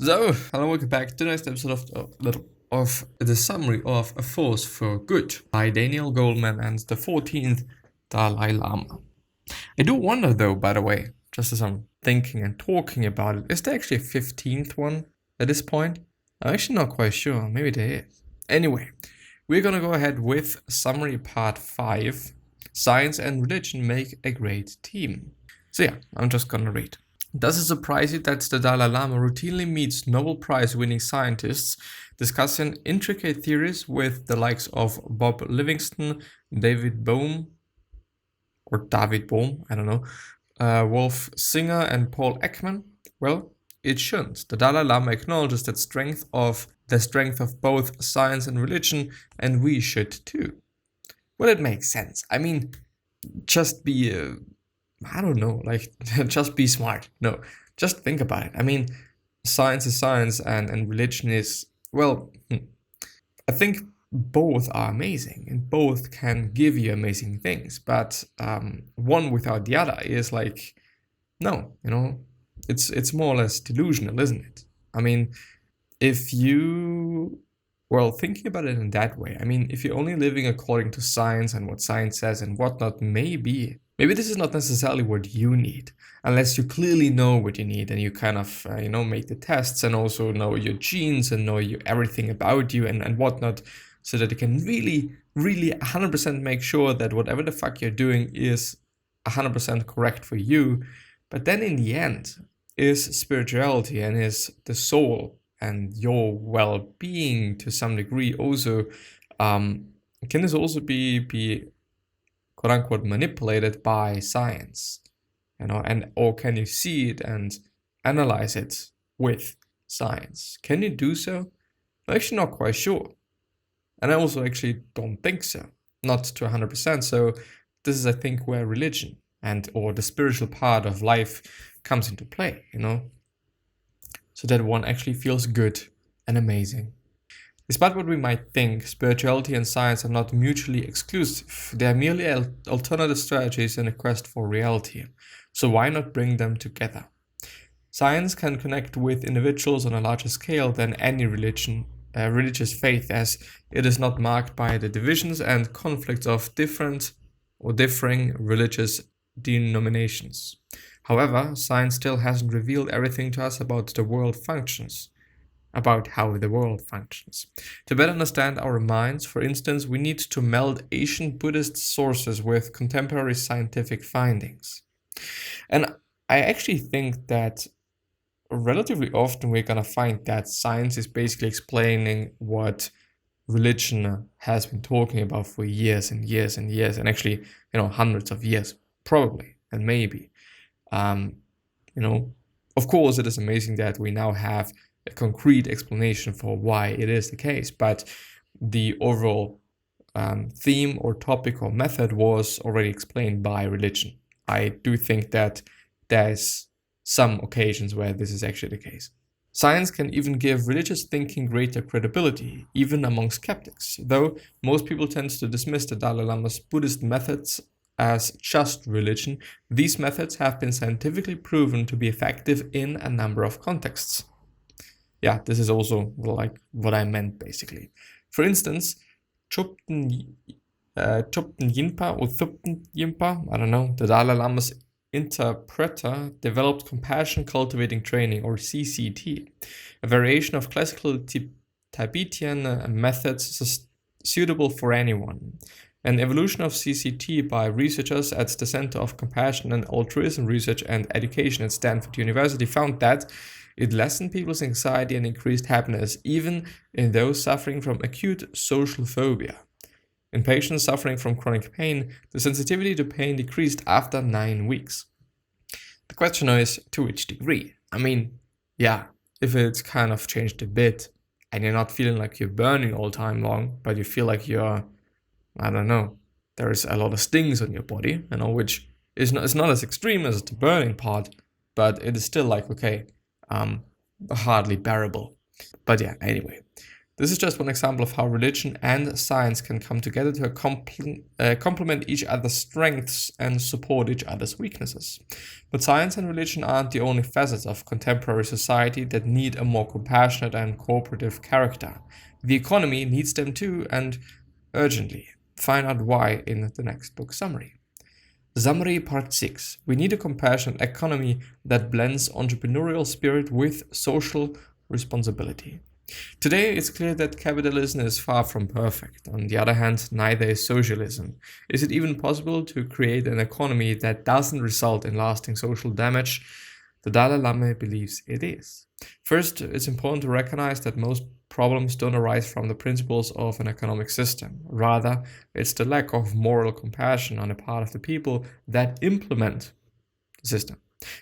So, hello, welcome back to the next episode of the summary of A Force for Good by Daniel Goleman and the 14th Dalai Lama. I do wonder though, by the way, just as I'm thinking and talking about it, is there actually a 15th one at this point? I'm actually not quite sure, maybe there is. Anyway, we're gonna go ahead with summary part 5, Science and Religion Make a Great Team. So yeah, I'm just gonna read. Does it surprise you that the Dalai Lama routinely meets Nobel Prize-winning scientists discussing intricate theories with the likes of Bob Livingstone, David Bohm, I don't know, Wolf Singer and Paul Ekman? Well, it shouldn't. The Dalai Lama acknowledges the strength of both science and religion, and we should too. Well, it makes sense. I mean, just be I don't know, like, just be smart. No, just think about it. I mean, science is science and religion is, well, I think both are amazing and both can give you amazing things, but one without the other is like, no, it's more or less delusional, isn't it? I mean, if you, well, thinking about it in that way, I mean, if you're only living according to science and what science says and whatnot, maybe this is not necessarily what you need, unless you clearly know what you need and you kind of, make the tests and also know your genes and know everything about you and whatnot, so that you can really, really 100% make sure that whatever the fuck you're doing is 100% correct for you. But then in the end, is spirituality and is the soul and your well-being to some degree also, can this also be quote-unquote manipulated by science, or can you see it and analyze it with science? Can you do so? I'm actually not quite sure, and I also actually don't think so, not to 100%. So this is, I think, where religion or the spiritual part of life comes into play, so that one actually feels good and amazing. Despite what we might think, spirituality and science are not mutually exclusive. They are merely alternative strategies in a quest for reality. So why not bring them together? Science can connect with individuals on a larger scale than any religious faith, as it is not marked by the divisions and conflicts of different or differing religious denominations. However, science still hasn't revealed everything to us about how the world functions. To better understand our minds, for instance, we need to meld ancient Buddhist sources with contemporary scientific findings. And I actually think that relatively often we're going to find that science is basically explaining what religion has been talking about for years and years and years, and actually, hundreds of years, probably, and maybe. Of course, it is amazing that we now have a concrete explanation for why it is the case, but the overall theme or topic or method was already explained by religion. I do think that there's some occasions where this is actually the case. Science can even give religious thinking greater credibility, even among skeptics, though most people tend to dismiss the Dalai Lama's Buddhist methods as just religion. These methods have been scientifically proven to be effective in a number of contexts. Yeah, this is also like what I meant basically. For instance, Thupten Yinpa or Thupten Yinpa, I don't know, the Dalai Lama's interpreter, developed compassion cultivating training, or CCT, a variation of classical Tibetan methods suitable for anyone. An evolution of CCT by researchers at the Center of Compassion and Altruism Research and Education at Stanford University found that it lessened people's anxiety and increased happiness, even in those suffering from acute social phobia. In patients suffering from chronic pain, the sensitivity to pain decreased after 9 weeks. The question is, to which degree? I mean, yeah, if it's kind of changed a bit, and you're not feeling like you're burning all time long, but you feel like you're, I don't know, there's a lot of stings on your body, which is not as extreme as the burning part, but it is still like, okay, hardly bearable. But yeah, anyway. This is just one example of how religion and science can come together to complement each other's strengths and support each other's weaknesses. But science and religion aren't the only facets of contemporary society that need a more compassionate and cooperative character. The economy needs them too, and urgently. Find out why in the next book summary. Summary Part 6. We need a compassionate economy that blends entrepreneurial spirit with social responsibility. Today, it's clear that capitalism is far from perfect. On the other hand, neither is socialism. Is it even possible to create an economy that doesn't result in lasting social damage? The Dalai Lama believes it is. First, it's important to recognize that most problems don't arise from the principles of an economic system. Rather, it's the lack of moral compassion on the part of the people that implement the system.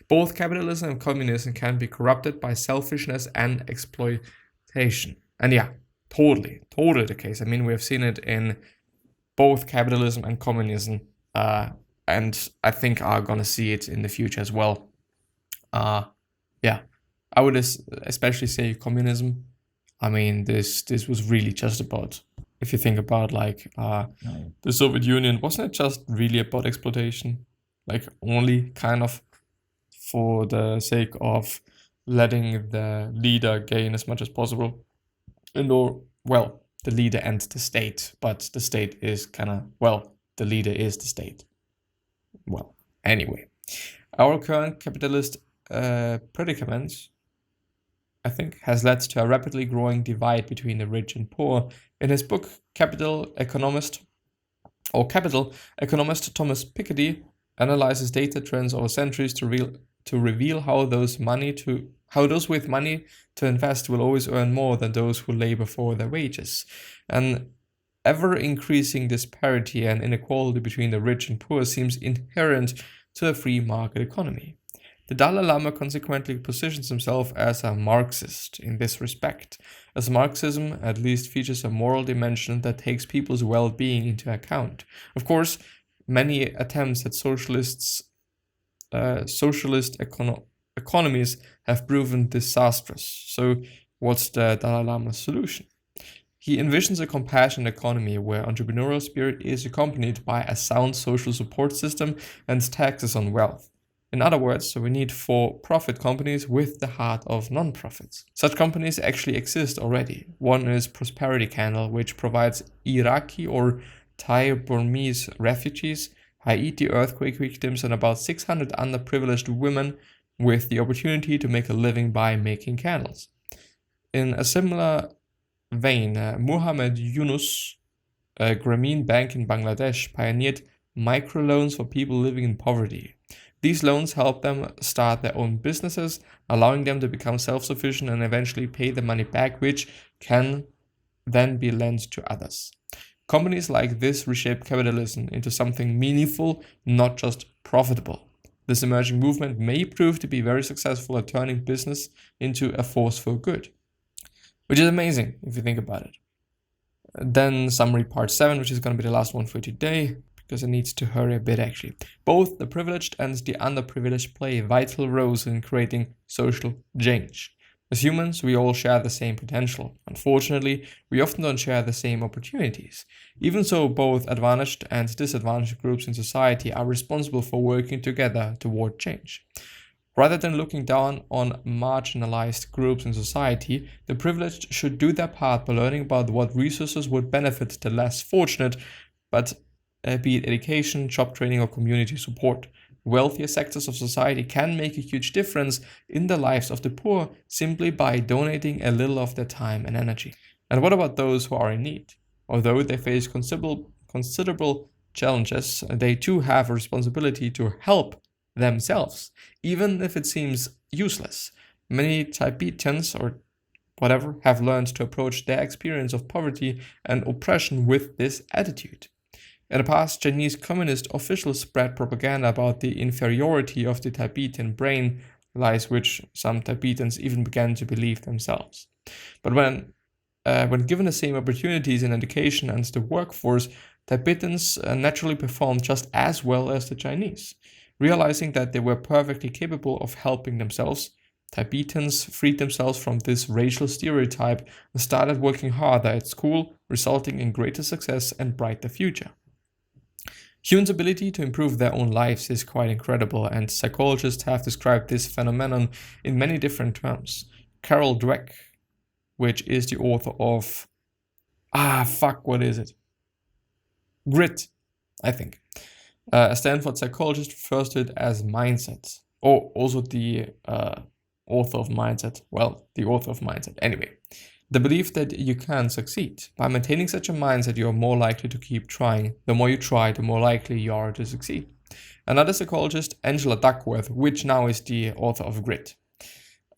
Both capitalism and communism can be corrupted by selfishness and exploitation. And yeah, totally the case. I mean, we have seen it in both capitalism and communism, and I think are gonna see it in the future as well. Yeah, I would especially say communism. I mean, this was really just about, if you think about like the Soviet Union, wasn't it just really about exploitation? Like only kind of for the sake of letting the leader gain as much as possible. The leader and the state, but the state is the leader is the state. Well, anyway, our current capitalist predicament, I think, has led to a rapidly growing divide between the rich and poor. In his book, Capital economist Thomas Piketty analyzes data trends over centuries to reveal how those with money to invest will always earn more than those who labor for their wages. An ever-increasing disparity and inequality between the rich and poor seems inherent to a free market economy. The Dalai Lama consequently positions himself as a Marxist in this respect, as Marxism at least features a moral dimension that takes people's well-being into account. Of course, many attempts at socialist economies have proven disastrous. So what's the Dalai Lama's solution? He envisions a compassionate economy where entrepreneurial spirit is accompanied by a sound social support system and taxes on wealth. In other words, we need for-profit companies with the heart of non-profits. Such companies actually exist already. One is Prosperity Candle, which provides Iraqi or Thai Burmese refugees, Haiti earthquake victims, and about 600 underprivileged women with the opportunity to make a living by making candles. In a similar vein, Muhammad Yunus, a Grameen bank in Bangladesh, pioneered microloans for people living in poverty. These loans help them start their own businesses, allowing them to become self-sufficient and eventually pay the money back, which can then be lent to others. Companies like this reshape capitalism into something meaningful, not just profitable. This emerging movement may prove to be very successful at turning business into a force for good, which is amazing if you think about it. Then summary part 7, which is going to be the last one for today, because I need to hurry a bit actually. Both the privileged and the underprivileged play vital roles in creating social change. As humans, we all share the same potential. Unfortunately, we often don't share the same opportunities. Even so, both advantaged and disadvantaged groups in society are responsible for working together toward change. Rather than looking down on marginalized groups in society, the privileged should do their part by learning about what resources would benefit the less fortunate, but be it education, job training, or community support. Wealthier sectors of society can make a huge difference in the lives of the poor simply by donating a little of their time and energy. And what about those who are in need? Although they face considerable challenges, they too have a responsibility to help themselves, even if it seems useless. Many Tibetans or whatever have learned to approach their experience of poverty and oppression with this attitude. In the past, Chinese communist officials spread propaganda about the inferiority of the Tibetan brain, lies which some Tibetans even began to believe themselves. But when given the same opportunities in education and the workforce, Tibetans naturally performed just as well as the Chinese. Realizing that they were perfectly capable of helping themselves, Tibetans freed themselves from this racial stereotype and started working harder at school, resulting in greater success and brighter future. Humans' ability to improve their own lives is quite incredible, and psychologists have described this phenomenon in many different terms. Carol Dweck, which is the author of what is it? Grit, I think. A Stanford psychologist refers to it as mindset. Or also the author of mindset. Well, the author of mindset. Anyway, the belief that you can succeed. By maintaining such a mindset, you are more likely to keep trying. The more you try, the more likely you are to succeed. Another psychologist, Angela Duckworth, which now is the author of Grit,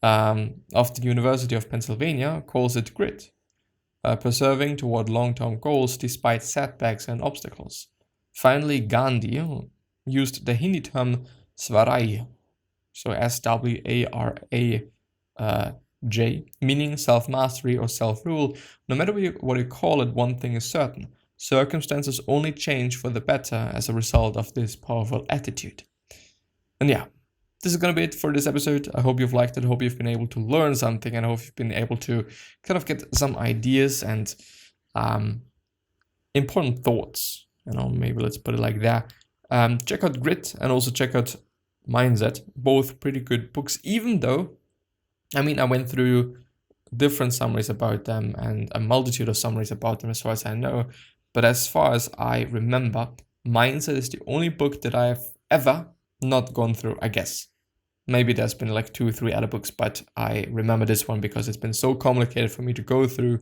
of the University of Pennsylvania, calls it grit. Persevering toward long-term goals despite setbacks and obstacles. Finally, Gandhi used the Hindi term Swaraj, so S-W-A-R-A-J, meaning self-mastery or self-rule. No matter what you call it, one thing is certain. Circumstances only change for the better as a result of this powerful attitude. And yeah, this is going to be it for this episode. I hope you've liked it. I hope you've been able to learn something, and I hope you've been able to kind of get some ideas and important thoughts. Maybe let's put it like that. Check out Grit and also check out Mindset. Both pretty good books, even though, I went through different summaries about them and a multitude of summaries about them as far as I know. But as far as I remember, Mindset is the only book that I've ever not gone through, I guess. Maybe there's been like 2 or 3 other books, but I remember this one because it's been so complicated for me to go through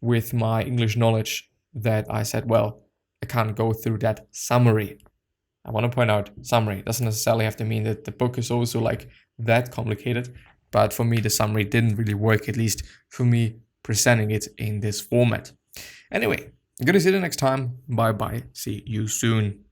with my English knowledge that I said, well, I can't go through that summary. I want to point out, summary doesn't necessarily have to mean that the book is also like that complicated, but for me the summary didn't really work, at least for me presenting it in this format. Anyway, I'm gonna see you next time. Bye bye. See you soon.